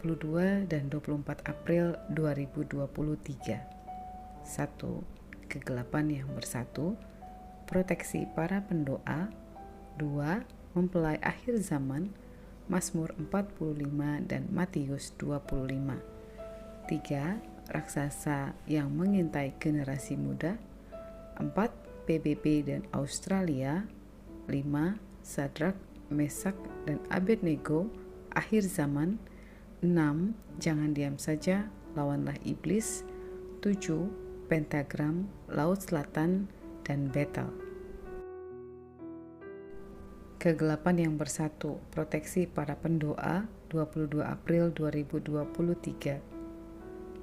22 dan 24 April 2023. 1. Kegelapan yang bersatu, proteksi para pendoa. 2. Mempelai akhir zaman, Mazmur 45 dan Matius 25. 3. Raksasa yang mengintai generasi muda. 4. PBB dan Australia. 5. Sadrak, Mesak, dan Abednego, akhir zaman. 6. Jangan diam saja, lawanlah iblis. 7. Pentagram, Laut Selatan, dan Betel. Kegelapan yang bersatu, proteksi para pendoa. 22 April 2023.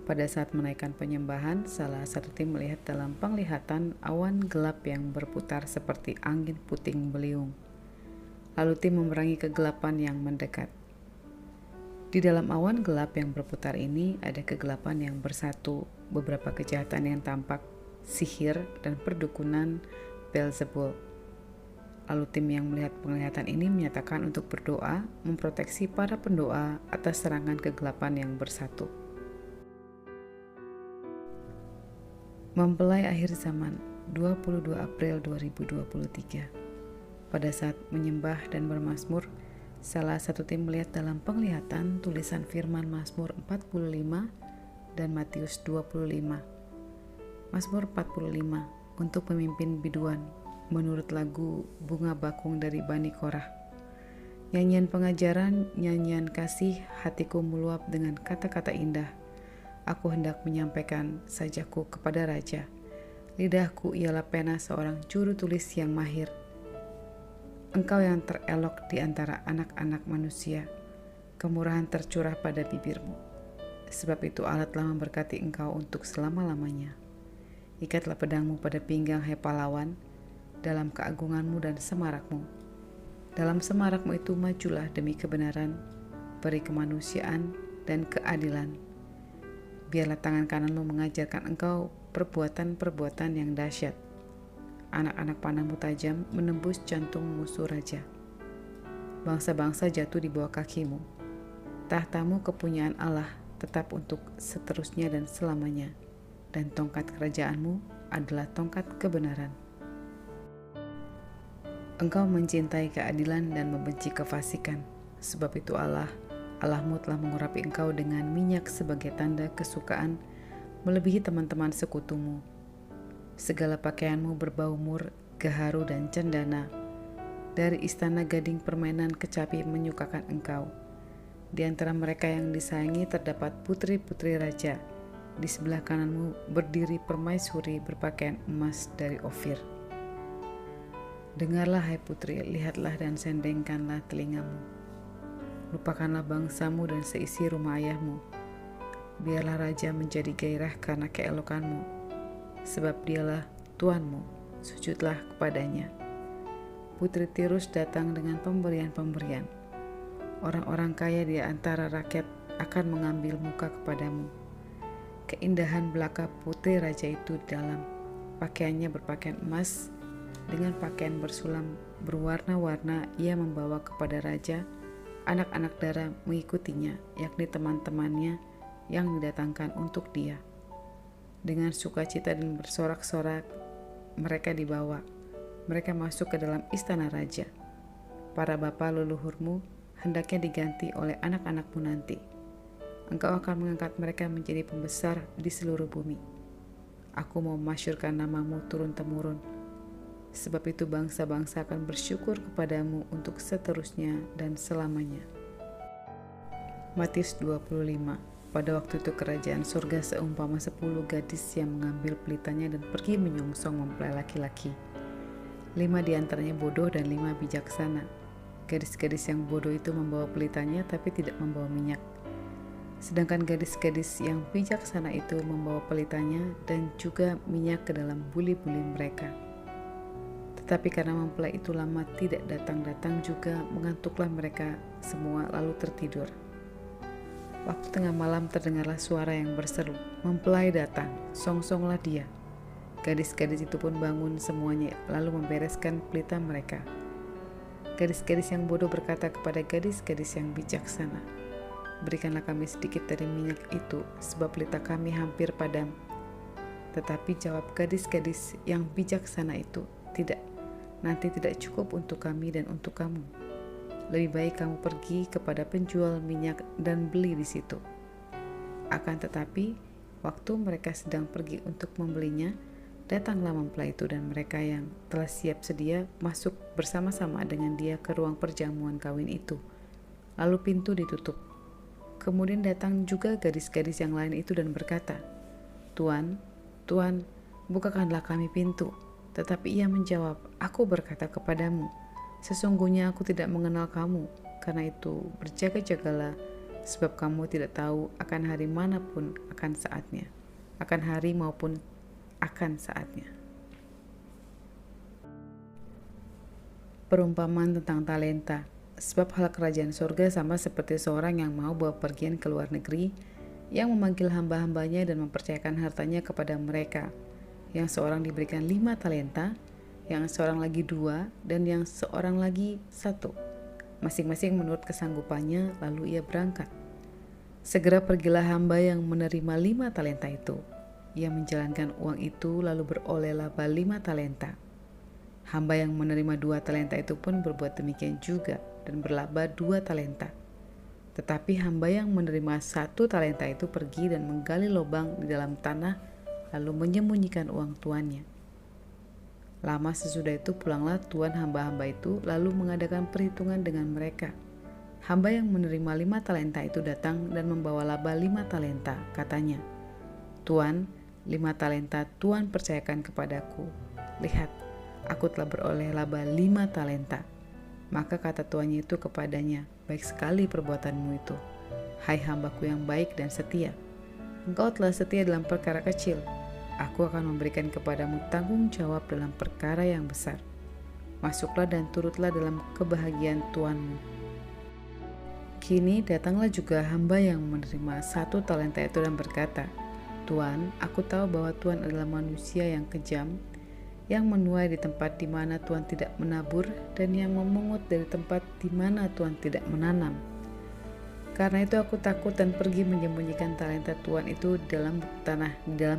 Pada saat menaikkan penyembahan, salah satu tim melihat dalam penglihatan awan gelap yang berputar seperti angin puting beliung. Lalu tim memerangi kegelapan yang mendekat. Di dalam awan gelap yang berputar ini ada kegelapan yang bersatu, beberapa kejahatan yang tampak, sihir, dan perdukunan Beelzebul. Lalu tim yang melihat penglihatan ini menyatakan untuk berdoa, memproteksi para pendoa atas serangan kegelapan yang bersatu. Mempelai akhir zaman, 22 April 2023. Pada saat menyembah dan bermazmur, salah satu tim melihat dalam penglihatan tulisan firman Mazmur 45 dan Matius 25. Mazmur 45 untuk pemimpin biduan menurut lagu Bunga Bakung dari Bani Korah. Nyanyian pengajaran, nyanyian kasih, hatiku meluap dengan kata-kata indah. Aku hendak menyampaikan sajaku kepada Raja. Lidahku ialah pena seorang juru tulis yang mahir. Engkau yang terelok di antara anak-anak manusia, kemurahan tercurah pada bibirmu. Sebab itu Allah telah memberkati engkau untuk selama-lamanya. Ikatlah pedangmu pada pinggang, hai pahlawan, dalam keagunganmu dan semarakmu. Dalam semarakmu itu majulah demi kebenaran, beri kemanusiaan dan keadilan. Biarlah tangan kananmu mengajarkan engkau perbuatan-perbuatan yang dahsyat. Anak-anak panahmu tajam menembus jantung musuh raja. Bangsa-bangsa jatuh di bawah kakimu. Tahtamu kepunyaan Allah tetap untuk seterusnya dan selamanya. Dan tongkat kerajaanmu adalah tongkat kebenaran. Engkau mencintai keadilan dan membenci kefasikan. Sebab itu Allahmu telah mengurapi engkau dengan minyak sebagai tanda kesukaan, melebihi teman-teman sekutumu. Segala pakaianmu berbau mur, gaharu, dan cendana. Dari istana gading permainan kecapi menyukakan engkau. Di antara mereka yang disayangi terdapat putri-putri raja. Di sebelah kananmu berdiri permaisuri berpakaian emas dari Ofir. Dengarlah hai putri, lihatlah dan sendengkanlah telingamu. Lupakanlah bangsamu dan seisi rumah ayahmu. Biarlah raja menjadi gairah karena keelokanmu. Sebab dialah Tuanmu, sujudlah kepadanya. Putri Tirus datang dengan pemberian-pemberian. Orang-orang kaya di antara rakyat akan mengambil muka kepadamu. Keindahan belaka putri raja itu dalam pakaiannya berpakaian emas, dengan pakaian bersulam berwarna-warna ia membawa kepada raja anak-anak dara mengikutinya, yakni teman-temannya yang didatangkan untuk dia. Dengan sukacita dan bersorak-sorak mereka dibawa. Mereka masuk ke dalam istana raja. Para bapa leluhurmu hendaknya diganti oleh anak-anakmu nanti. Engkau akan mengangkat mereka menjadi pembesar di seluruh bumi. Aku mau memasyurkan namamu turun-temurun. Sebab itu bangsa-bangsa akan bersyukur kepadamu untuk seterusnya dan selamanya. Matius 25. Pada waktu itu kerajaan surga seumpama 10 gadis yang mengambil pelitanya dan pergi menyongsong mempelai laki-laki. 5 diantaranya bodoh dan 5 bijaksana. Gadis-gadis yang bodoh itu membawa pelitanya tapi tidak membawa minyak. Sedangkan gadis-gadis yang bijaksana itu membawa pelitanya dan juga minyak ke dalam buli-buli mereka. Tetapi karena mempelai itu lama tidak datang-datang juga, mengantuklah mereka semua lalu tertidur. Waktu tengah malam terdengarlah suara yang berseru, "Mempelai datang, songsonglah dia." Gadis-gadis itu pun bangun semuanya lalu membereskan pelita mereka. Gadis-gadis yang bodoh berkata kepada gadis-gadis yang bijaksana, berikanlah kami sedikit dari minyak itu, sebab lidah kami hampir padam." Tetapi jawab gadis-gadis yang bijaksana itu, "Tidak, nanti tidak cukup untuk kami dan untuk kamu. Lebih baik kamu pergi kepada penjual minyak dan beli di situ." Akan tetapi, waktu mereka sedang pergi untuk membelinya, datanglah mempelai itu dan mereka yang telah siap sedia masuk bersama-sama dengan dia ke ruang perjamuan kawin itu. Lalu pintu ditutup. Kemudian datang juga gadis-gadis yang lain itu dan berkata, "Tuan, Tuan, bukakanlah kami pintu." Tetapi ia menjawab, "Aku berkata kepadamu, sesungguhnya aku tidak mengenal kamu. Karena itu berjaga-jagalah, sebab kamu tidak tahu akan hari manapun akan saatnya, akan hari maupun akan saatnya." Perumpamaan tentang talenta. Sebab hal kerajaan surga sama seperti seorang yang mau bawa pergian ke luar negeri, yang memanggil hamba-hambanya dan mempercayakan hartanya kepada mereka. Yang seorang diberikan 5 talenta, yang seorang lagi 2, dan yang seorang lagi 1. Masing-masing menurut kesanggupannya, lalu ia berangkat. Segera pergilah hamba yang menerima 5 talenta itu. Ia menjalankan uang itu lalu beroleh laba 5 talenta. Hamba yang menerima 2 talenta itu pun berbuat demikian juga dan berlaba 2 talenta. Tetapi hamba yang menerima 1 talenta itu pergi dan menggali lubang di dalam tanah lalu menyembunyikan uang tuannya. Lama sesudah itu pulanglah tuan hamba-hamba itu lalu mengadakan perhitungan dengan mereka. Hamba yang menerima 5 talenta itu datang dan membawa laba 5 talenta. Katanya, "Tuan, 5 talenta Tuan percayakan kepadaku. Lihat, aku telah beroleh laba 5 talenta." Maka kata tuannya itu kepadanya, "Baik sekali perbuatanmu itu, hai hambaku yang baik dan setia. Engkau telah setia dalam perkara kecil. Aku akan memberikan kepadamu tanggung jawab dalam perkara yang besar. Masuklah dan turutlah dalam kebahagiaan tuanmu." Kini datanglah juga hamba yang menerima 1 talenta itu dan berkata, "Tuan, aku tahu bahwa Tuan adalah manusia yang kejam, yang menuai di tempat di mana Tuan tidak menabur dan yang memungut dari tempat di mana Tuan tidak menanam. Karena itu aku takut dan pergi menyembunyikan talenta Tuan itu di dalam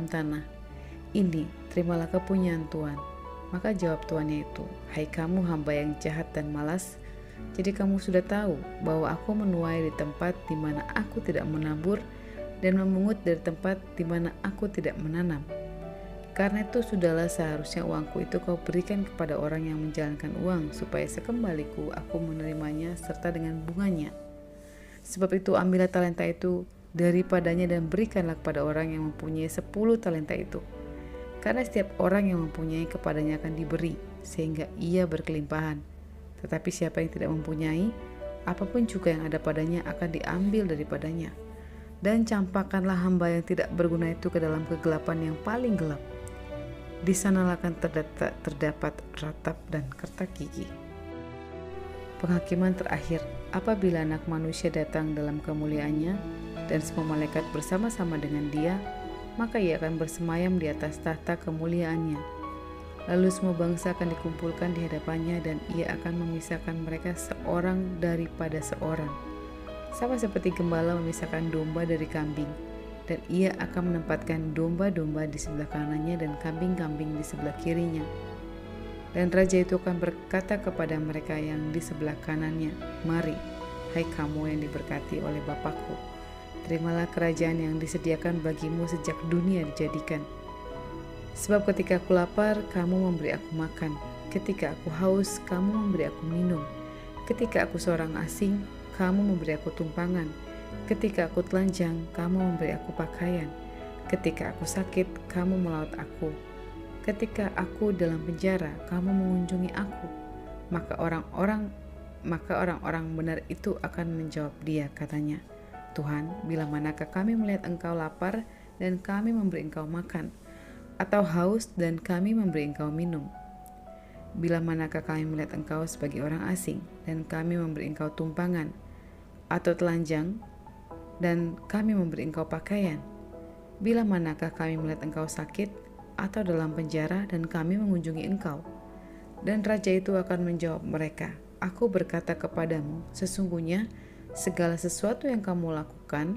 tanah. Ini, terimalah kepunyaan Tuan." Maka jawab tuannya itu, "Hai kamu hamba yang jahat dan malas, jadi kamu sudah tahu bahwa aku menuai di tempat di mana aku tidak menabur dan memungut dari tempat di mana aku tidak menanam. Karena itu sudahlah seharusnya uangku itu kau berikan kepada orang yang menjalankan uang, supaya sekembaliku aku menerimanya serta dengan bunganya. Sebab itu ambillah talenta itu daripadanya dan berikanlah kepada orang yang mempunyai 10 talenta itu. Karena setiap orang yang mempunyai kepadanya akan diberi, sehingga ia berkelimpahan. Tetapi siapa yang tidak mempunyai, apapun juga yang ada padanya akan diambil daripadanya. Dan campakkanlah hamba yang tidak berguna itu ke dalam kegelapan yang paling gelap. Di sanalah akan terdapat ratap dan kertak gigi." Penghakiman terakhir. Apabila Anak Manusia datang dalam kemuliaannya dan semua malaikat bersama-sama dengan dia, maka ia akan bersemayam di atas tahta kemuliaannya. Lalu semua bangsa akan dikumpulkan di hadapannya dan ia akan memisahkan mereka seorang daripada seorang, sama seperti gembala memisahkan domba dari kambing. Dan ia akan menempatkan domba-domba di sebelah kanannya dan kambing-kambing di sebelah kirinya. Dan raja itu akan berkata kepada mereka yang di sebelah kanannya, "Mari, hai kamu yang diberkati oleh Bapakku, terimalah kerajaan yang disediakan bagimu sejak dunia dijadikan. Sebab ketika aku lapar, kamu memberi aku makan. Ketika aku haus, kamu memberi aku minum. Ketika aku seorang asing, kamu memberi aku tumpangan. Ketika aku telanjang, kamu memberi aku pakaian. Ketika aku sakit, kamu melawat aku. Ketika aku dalam penjara, kamu mengunjungi aku." Maka orang-orang benar itu akan menjawab dia, katanya, "Tuhan, bila manakah kami melihat Engkau lapar dan kami memberi Engkau makan, atau haus dan kami memberi Engkau minum? Bila manakah kami melihat Engkau sebagai orang asing dan kami memberi Engkau tumpangan, atau telanjang dan kami memberi Engkau pakaian? Bila manakah kami melihat Engkau sakit atau dalam penjara dan kami mengunjungi Engkau?" Dan raja itu akan menjawab mereka, "Aku berkata kepadamu, sesungguhnya segala sesuatu yang kamu lakukan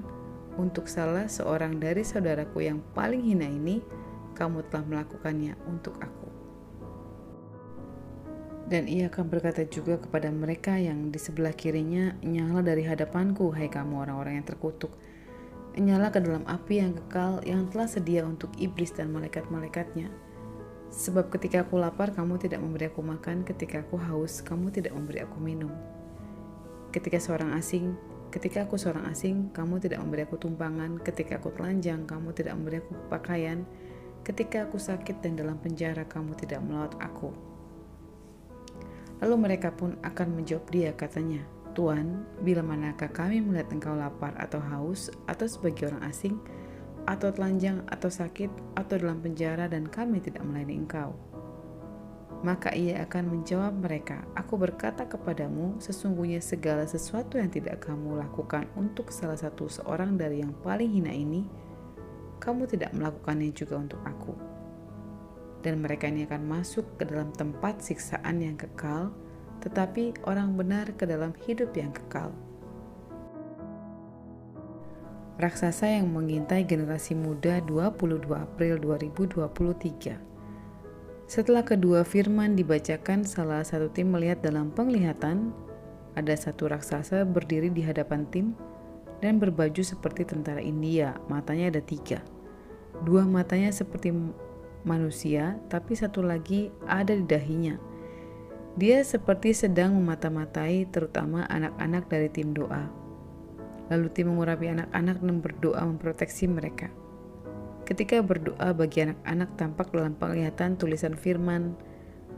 untuk salah seorang dari saudaraku yang paling hina ini, kamu telah melakukannya untuk aku. Dan ia akan berkata juga kepada mereka yang di sebelah kirinya, nyala dari hadapanku, hai kamu orang-orang yang terkutuk. Nyala ke dalam api yang kekal yang telah sedia untuk iblis dan malaikat-malaikatnya. Sebab ketika aku lapar, kamu tidak memberi aku makan, ketika aku haus, kamu tidak memberi aku minum. Ketika aku seorang asing, kamu tidak memberi aku tumpangan, ketika aku telanjang, kamu tidak memberi aku pakaian, ketika aku sakit dan dalam penjara, kamu tidak melawat aku. Lalu mereka pun akan menjawab dia, katanya, Tuan, bila manakah kami melihat engkau lapar atau haus, atau sebagai orang asing, atau telanjang, atau sakit, atau dalam penjara, dan kami tidak melayani engkau? Maka ia akan menjawab mereka, Aku berkata kepadamu, sesungguhnya segala sesuatu yang tidak kamu lakukan untuk salah satu seorang dari yang paling hina ini, kamu tidak melakukannya juga untuk aku. Dan mereka ini akan masuk ke dalam tempat siksaan yang kekal, tetapi orang benar ke dalam hidup yang kekal. Raksasa yang mengintai generasi muda 22 April 2023. Setelah kedua firman dibacakan, salah satu tim melihat dalam penglihatan, ada satu raksasa berdiri di hadapan tim dan berbaju seperti tentara India, matanya ada 3. 2 matanya seperti manusia, tapi satu lagi ada di dahinya. Dia seperti sedang memata-matai terutama anak-anak dari tim doa. Lalu tim mengurapi anak-anak dan berdoa memproteksi mereka. Ketika berdoa bagi anak-anak, tampak dalam penglihatan tulisan firman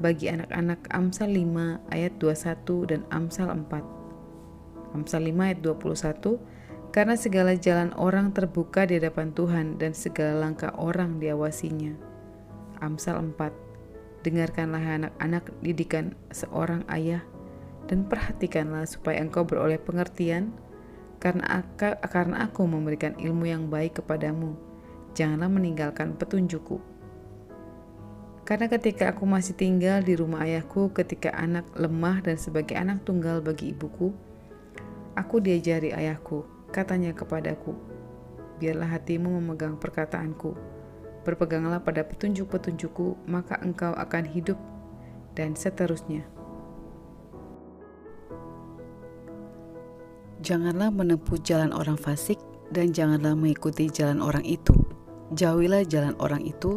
bagi anak-anak Amsal 5 ayat 21 dan Amsal 4. Amsal 5 ayat 21, karena segala jalan orang terbuka di hadapan Tuhan dan segala langkah orang diawasinya. Amsal 4, dengarkanlah anak-anak didikan seorang ayah dan perhatikanlah supaya engkau beroleh pengertian, karena aku memberikan ilmu yang baik kepadamu. Janganlah meninggalkan petunjukku. Karena ketika aku masih tinggal di rumah ayahku, ketika anak lemah dan sebagai anak tunggal bagi ibuku, aku diajari ayahku, katanya kepadaku, biarlah hatimu memegang perkataanku, berpeganglah pada petunjuk-petunjukku, maka engkau akan hidup, dan seterusnya. Janganlah menempuh jalan orang fasik, dan janganlah mengikuti jalan orang itu. Jauhilah jalan orang itu,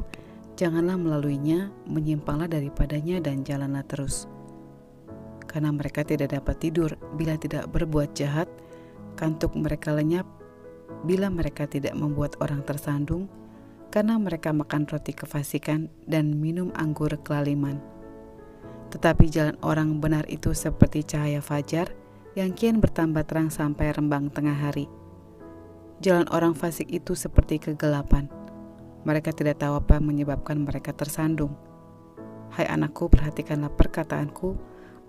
janganlah melaluinya, menyimpanglah daripadanya dan jalanlah terus. Karena mereka tidak dapat tidur bila tidak berbuat jahat, kantuk mereka lenyap bila mereka tidak membuat orang tersandung, karena mereka makan roti kefasikan dan minum anggur kelaliman. Tetapi jalan orang benar itu seperti cahaya fajar yang kian bertambah terang sampai rembang tengah hari. Jalan orang fasik itu seperti kegelapan. Mereka tidak tahu apa yang menyebabkan mereka tersandung. Hai anakku, perhatikanlah perkataanku,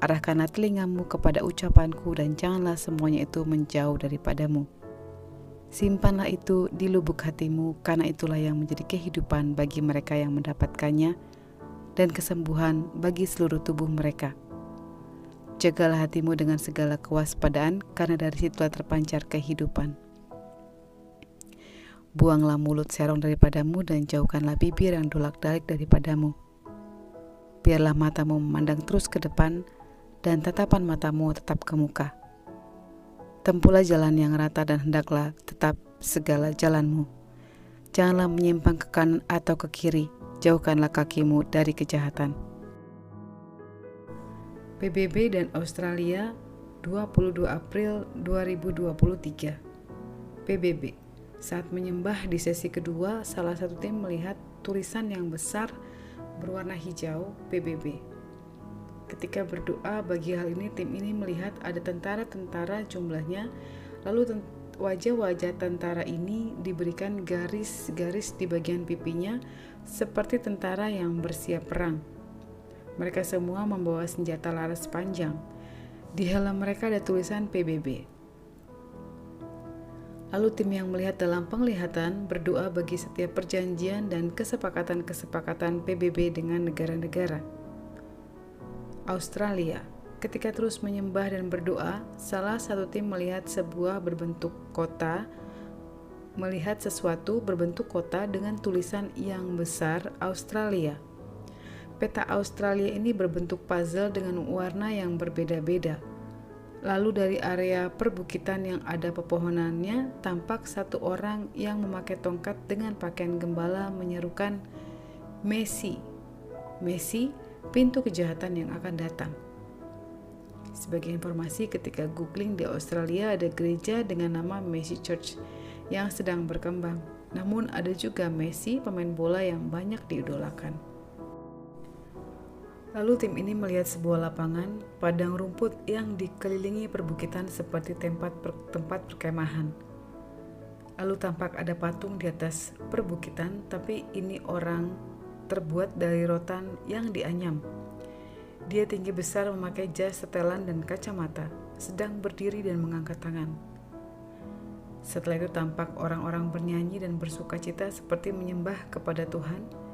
arahkanlah telingamu kepada ucapanku, dan janganlah semuanya itu menjauh daripadamu. Simpanlah itu di lubuk hatimu, karena itulah yang menjadi kehidupan bagi mereka yang mendapatkannya, dan kesembuhan bagi seluruh tubuh mereka. Jagalah hatimu dengan segala kewaspadaan, karena dari situlah terpancar kehidupan. Buanglah mulut serong daripadamu, dan jauhkanlah bibir yang dolak-dalik daripadamu. Biarlah matamu memandang terus ke depan, dan tatapan matamu tetap ke muka. Tempuhlah jalan yang rata dan hendaklah tetap segala jalanmu. Janganlah menyimpang ke kanan atau ke kiri, jauhkanlah kakimu dari kejahatan. PBB dan Australia 22 April 2023. PBB. Saat menyembah di sesi kedua, salah satu tim melihat tulisan yang besar berwarna hijau PBB. Ketika berdoa bagi hal ini, tim ini melihat ada tentara-tentara jumlahnya, lalu wajah-wajah tentara ini diberikan garis-garis di bagian pipinya seperti tentara yang bersiap perang. Mereka semua membawa senjata laras panjang. Di helm mereka ada tulisan PBB. Lalu tim yang melihat dalam penglihatan berdoa bagi setiap perjanjian dan kesepakatan-kesepakatan PBB dengan negara-negara. Australia, Ketika terus menyembah dan berdoa, salah satu tim melihat sesuatu berbentuk kota dengan tulisan yang besar Australia. Peta Australia ini berbentuk puzzle dengan warna yang berbeda-beda. Lalu dari area perbukitan yang ada pepohonannya, tampak satu orang yang memakai tongkat dengan pakaian gembala menyerukan, Messi, Messi, pintu kejahatan yang akan datang. Sebagai informasi, ketika googling di Australia ada gereja dengan nama Messi Church yang sedang berkembang. Namun ada juga Messi, pemain bola yang banyak diidolakan. Lalu tim ini melihat sebuah lapangan padang rumput yang dikelilingi perbukitan seperti tempat perkemahan. Lalu tampak ada patung di atas perbukitan, tapi ini orang terbuat dari rotan yang dianyam. Dia tinggi besar, memakai jas setelan dan kacamata, sedang berdiri dan mengangkat tangan. Setelah itu tampak orang-orang bernyanyi dan bersukacita seperti menyembah kepada Tuhan.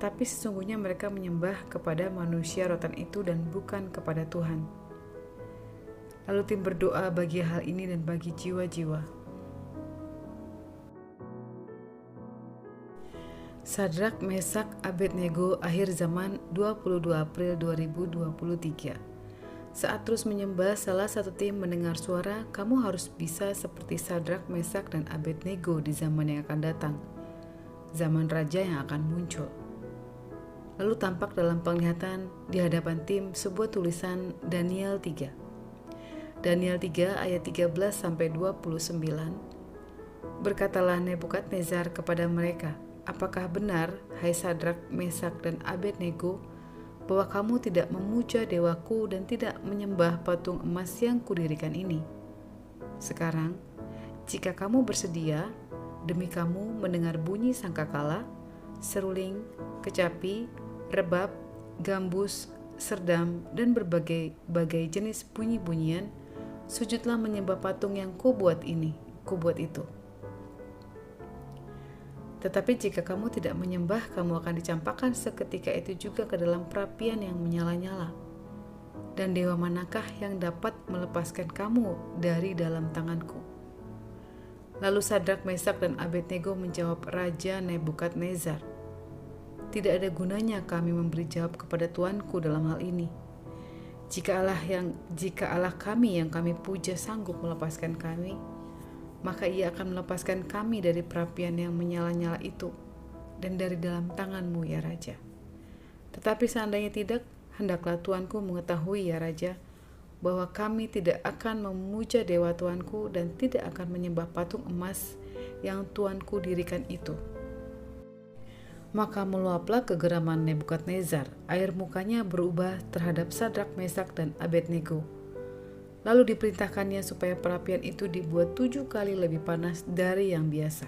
Tapi sesungguhnya mereka menyembah kepada manusia rotan itu dan bukan kepada Tuhan. Lalu tim berdoa bagi hal ini dan bagi jiwa-jiwa. Sadrak, Mesak, Abednego, akhir zaman 22 April 2023. Saat terus menyembah, salah satu tim mendengar suara, kamu harus bisa seperti Sadrak, Mesak, dan Abednego di zaman yang akan datang. Zaman raja yang akan muncul. Lalu tampak dalam penglihatan di hadapan tim sebuah tulisan Daniel 3. Daniel 3 ayat 13-29. Berkatalah Nebukadnezar kepada mereka, apakah benar, hai Sadrak, Mesak, dan Abednego, bahwa kamu tidak memuja dewaku dan tidak menyembah patung emas yang kudirikan ini? Sekarang, jika kamu bersedia, demi kamu mendengar bunyi sangkakala, seruling, kecapi, rebab, gambus, serdam, dan berbagai jenis bunyi-bunyian, sujudlah menyembah patung yang kubuat itu. Tetapi jika kamu tidak menyembah, kamu akan dicampakkan seketika itu juga ke dalam perapian yang menyala-nyala. Dan dewa manakah yang dapat melepaskan kamu dari dalam tanganku? Lalu Sadrak, Mesak, dan Abednego menjawab Raja Nebukadnezar, tidak ada gunanya kami memberi jawab kepada Tuanku dalam hal ini. Jika Allah kami yang kami puja sanggup melepaskan kami, maka ia akan melepaskan kami dari perapian yang menyala-nyala itu dan dari dalam tanganmu, ya Raja. Tetapi seandainya tidak, hendaklah Tuanku mengetahui, ya Raja, bahwa kami tidak akan memuja dewa Tuanku dan tidak akan menyembah patung emas yang Tuanku dirikan itu. Maka meluaplah kegeraman Nebukadnezar, air mukanya berubah terhadap Sadrak, Mesak, dan Abednego. Lalu diperintahkannya supaya perapian itu dibuat 7 kali lebih panas dari yang biasa.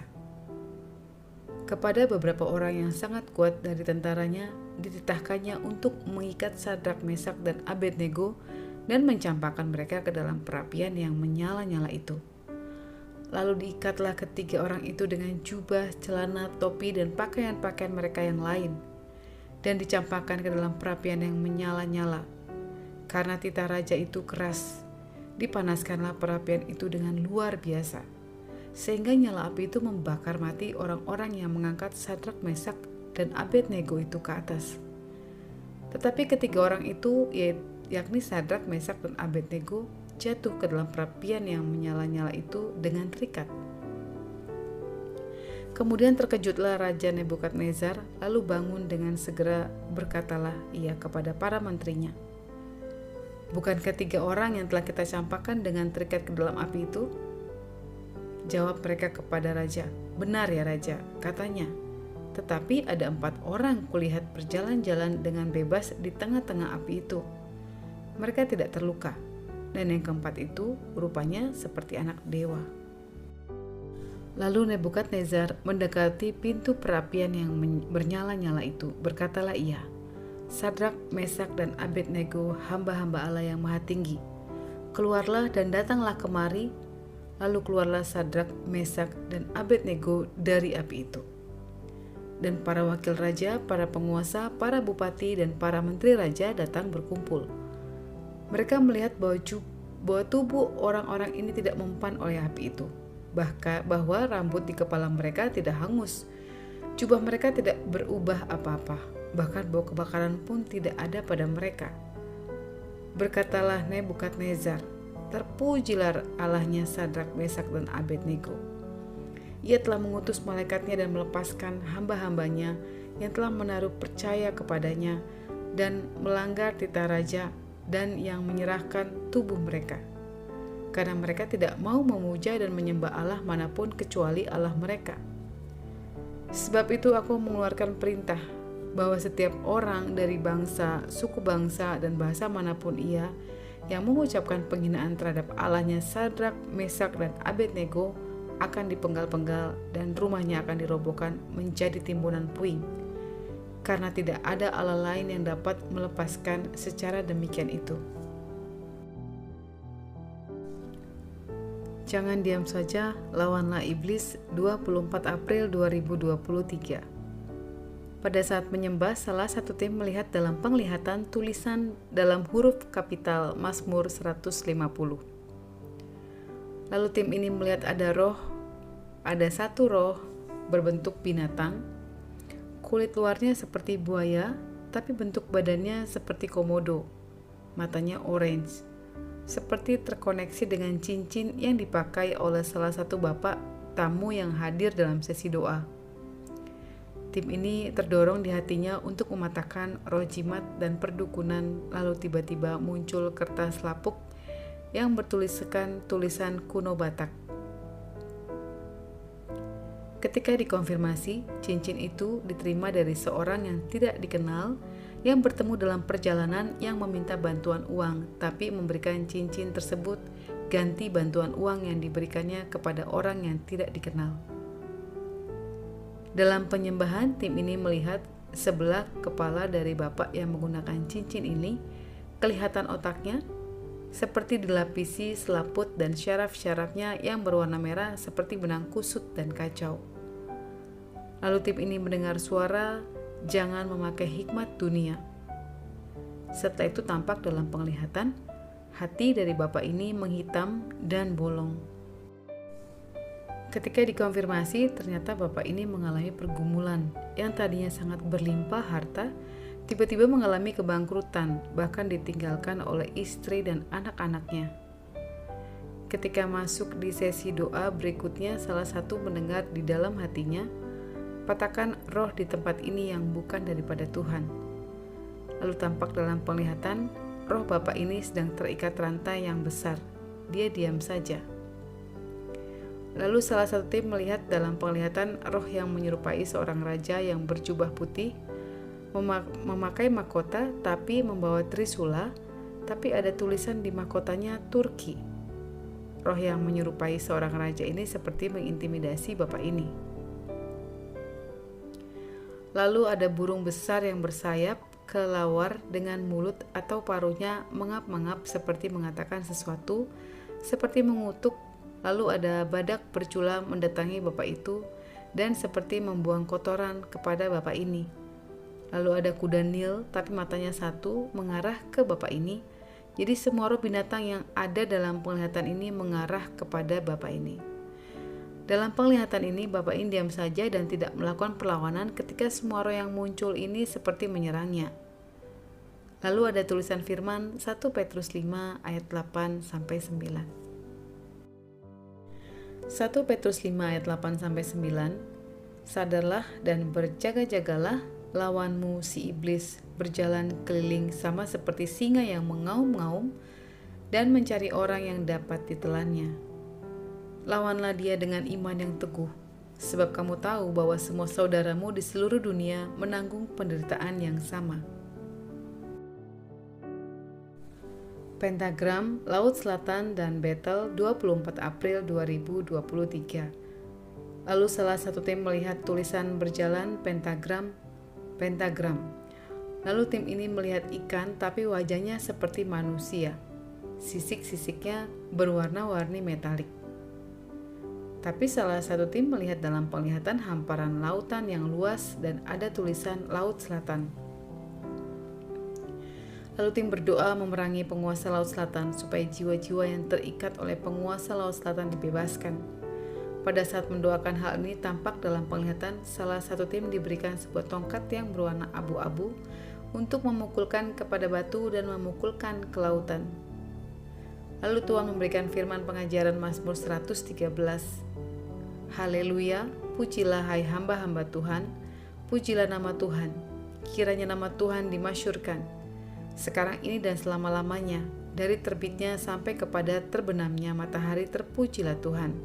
Kepada beberapa orang yang sangat kuat dari tentaranya, dititahkannya untuk mengikat Sadrak, Mesak, dan Abednego dan mencampakkan mereka ke dalam perapian yang menyala-nyala itu. Lalu diikatlah ketiga orang itu dengan jubah, celana, topi, dan pakaian-pakaian mereka yang lain, dan dicampakkan ke dalam perapian yang menyala-nyala. Karena titah raja itu keras, dipanaskanlah perapian itu dengan luar biasa, sehingga nyala api itu membakar mati orang-orang yang mengangkat Sadrak, Mesak, dan Abednego itu ke atas. Tetapi ketiga orang itu, yakni Sadrak, Mesak, dan Abednego, jatuh ke dalam perapian yang menyala-nyala itu dengan terikat. Kemudian terkejutlah Raja Nebukadnezar, lalu bangun dengan segera berkatalah ia kepada para menterinya, bukankah 3 orang yang telah kita campakkan dengan terikat ke dalam api itu? Jawab mereka kepada Raja, benar ya Raja, katanya. Tetapi ada 4 orang kulihat berjalan-jalan dengan bebas di tengah-tengah api itu. Mereka tidak terluka. Dan yang keempat itu rupanya seperti anak dewa. Lalu Nebukadnezar mendekati pintu perapian yang bernyala-nyala itu. Berkatalah ia, Sadrak, Mesak, dan Abednego, hamba-hamba Allah yang maha tinggi, keluarlah dan datanglah kemari. Lalu keluarlah Sadrak, Mesak, dan Abednego dari api itu. Dan para wakil raja, para penguasa, para bupati, dan para menteri raja datang berkumpul. Mereka melihat bahwa tubuh orang-orang ini tidak mempan oleh api itu, bahwa rambut di kepala mereka tidak hangus, jubah mereka tidak berubah apa-apa, bahkan bau kebakaran pun tidak ada pada mereka. Berkatalah Nebukadnezar, terpujilah Allahnya Sadrak, Mesak, dan Abednego. Ia telah mengutus malaikatnya dan melepaskan hamba-hambanya yang telah menaruh percaya kepadanya dan melanggar titah raja dan yang menyerahkan tubuh mereka. Karena mereka tidak mau memuja dan menyembah Allah manapun kecuali Allah mereka. Sebab itu aku mengeluarkan perintah bahwa setiap orang dari bangsa, suku bangsa, dan bahasa manapun ia yang mengucapkan penghinaan terhadap Allahnya Sadrak, Mesak, dan Abednego akan dipenggal-penggal dan rumahnya akan dirobohkan menjadi timbunan puing. Karena tidak ada Allah lain yang dapat melepaskan secara demikian itu. Jangan diam saja, lawanlah iblis. 24 April 2023. Pada saat menyembah, salah satu tim melihat dalam penglihatan tulisan dalam huruf kapital Mazmur 150. Lalu tim ini melihat ada satu roh berbentuk binatang. Kulit luarnya seperti buaya, tapi bentuk badannya seperti komodo. Matanya orange, seperti terkoneksi dengan cincin yang dipakai oleh salah satu bapak tamu yang hadir dalam sesi doa. Tim ini terdorong di hatinya untuk mematahkan roh jimat dan perdukunan, lalu tiba-tiba muncul kertas lapuk yang bertuliskan tulisan kuno Batak. Ketika dikonfirmasi, cincin itu diterima dari seorang yang tidak dikenal yang bertemu dalam perjalanan yang meminta bantuan uang, tapi memberikan cincin tersebut ganti bantuan uang yang diberikannya kepada orang yang tidak dikenal. Dalam penyembahan, tim ini melihat sebelah kepala dari bapak yang menggunakan cincin ini, kelihatan otaknya seperti dilapisi selaput dan syaraf-syarafnya yang berwarna merah seperti benang kusut dan kacau. Lalu tim ini mendengar suara, "Jangan memakai hikmat dunia." Setelah itu tampak dalam penglihatan, hati dari bapak ini menghitam dan bolong. Ketika dikonfirmasi, ternyata bapak ini mengalami pergumulan yang tadinya sangat berlimpah harta, tiba-tiba mengalami kebangkrutan, bahkan ditinggalkan oleh istri dan anak-anaknya. Ketika masuk di sesi doa berikutnya, salah satu mendengar di dalam hatinya, "Patahkan roh di tempat ini yang bukan daripada Tuhan." Lalu tampak dalam penglihatan, roh bapak ini sedang terikat rantai yang besar. Dia diam saja. Lalu salah satu tim melihat dalam penglihatan roh yang menyerupai seorang raja yang berjubah putih, memakai mahkota tapi membawa trisula, tapi ada tulisan di mahkotanya Turki. Roh yang menyerupai seorang raja ini seperti mengintimidasi bapak ini. Lalu ada burung besar yang bersayap, kelawar dengan mulut atau paruhnya mengap-mengap seperti mengatakan sesuatu, seperti mengutuk. Lalu ada badak bercula mendatangi bapak itu dan seperti membuang kotoran kepada bapak ini. Lalu ada kuda Nil, tapi matanya satu mengarah ke bapak ini. Jadi semua roh binatang yang ada dalam penglihatan ini mengarah kepada bapak ini. Dalam penglihatan ini, bapak ini diam saja dan tidak melakukan perlawanan ketika semua roh yang muncul ini seperti menyerangnya. Lalu ada tulisan firman 1 Petrus 5 ayat 8-9. 1 Petrus 5 ayat 8-9. Sadarlah dan berjaga-jagalah, lawanmu si iblis berjalan keliling sama seperti singa yang mengaum-ngaum dan mencari orang yang dapat ditelannya. Lawanlah dia dengan iman yang teguh, sebab kamu tahu bahwa semua saudaramu di seluruh dunia menanggung penderitaan yang sama. Pentagram, Laut Selatan dan Betel, 24 April 2023. Lalu salah satu tim melihat tulisan berjalan pentagram. Lalu tim ini melihat ikan, tapi wajahnya seperti manusia. Sisik-sisiknya berwarna-warni metalik. Tapi salah satu tim melihat dalam penglihatan hamparan lautan yang luas dan ada tulisan Laut Selatan. Lalu tim berdoa memerangi penguasa Laut Selatan supaya jiwa-jiwa yang terikat oleh penguasa Laut Selatan dibebaskan. Pada saat mendoakan hal ini, tampak dalam penglihatan salah satu tim diberikan sebuah tongkat yang berwarna abu-abu untuk memukulkan kepada batu dan memukulkan ke lautan. Lalu Tuhan memberikan firman pengajaran Mazmur 113. Haleluya, pujilah hai hamba-hamba Tuhan, pujilah nama Tuhan, kiranya nama Tuhan dimasyurkan, sekarang ini dan selama-lamanya, dari terbitnya sampai kepada terbenamnya matahari terpujilah Tuhan.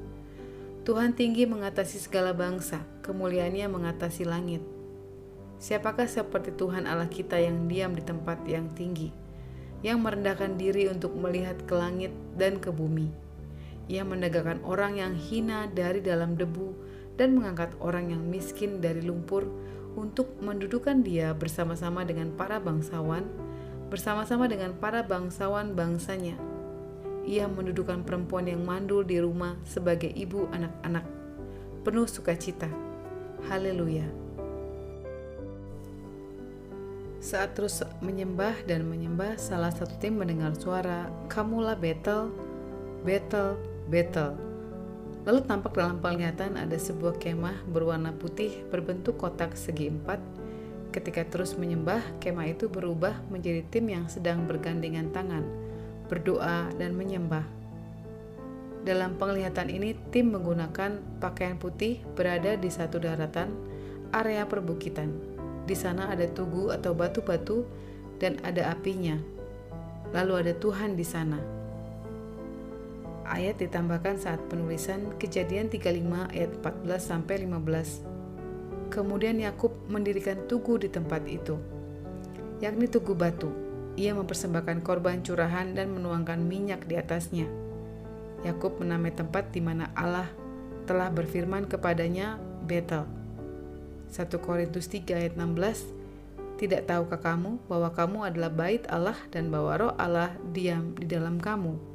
Tuhan tinggi mengatasi segala bangsa, kemuliaannya mengatasi langit. Siapakah seperti Tuhan Allah kita yang diam di tempat yang tinggi, yang merendahkan diri untuk melihat ke langit dan ke bumi, yang menegakkan orang yang hina dari dalam debu dan mengangkat orang yang miskin dari lumpur untuk mendudukan dia bersama-sama dengan para bangsawan, bersama-sama dengan para bangsawan bangsanya. Ia mendudukan perempuan yang mandul di rumah sebagai ibu anak-anak, penuh sukacita. Haleluya. Saat terus menyembah dan menyembah, salah satu tim mendengar suara, "Kamulah Betel, Betel, Betel." Lalu tampak dalam penglihatan ada sebuah kemah berwarna putih berbentuk kotak segi 4. Ketika terus menyembah, kemah itu berubah menjadi tim yang sedang bergandengan tangan, berdoa dan menyembah. Dalam penglihatan ini, tim menggunakan pakaian putih berada di satu daratan, area perbukitan. Di sana ada tugu atau batu-batu dan ada apinya. Lalu ada Tuhan di sana. Ayat ditambahkan saat penulisan Kejadian 35 ayat 14-15. Kemudian Yakub mendirikan tugu di tempat itu, yakni tugu batu. Ia mempersembahkan korban curahan dan menuangkan minyak di atasnya. Yakub menamai tempat di mana Allah telah berfirman kepadanya Betel. 1 Korintus 3 ayat 16. Tidak tahukah kamu bahwa kamu adalah bait Allah dan bahwa roh Allah diam di dalam kamu?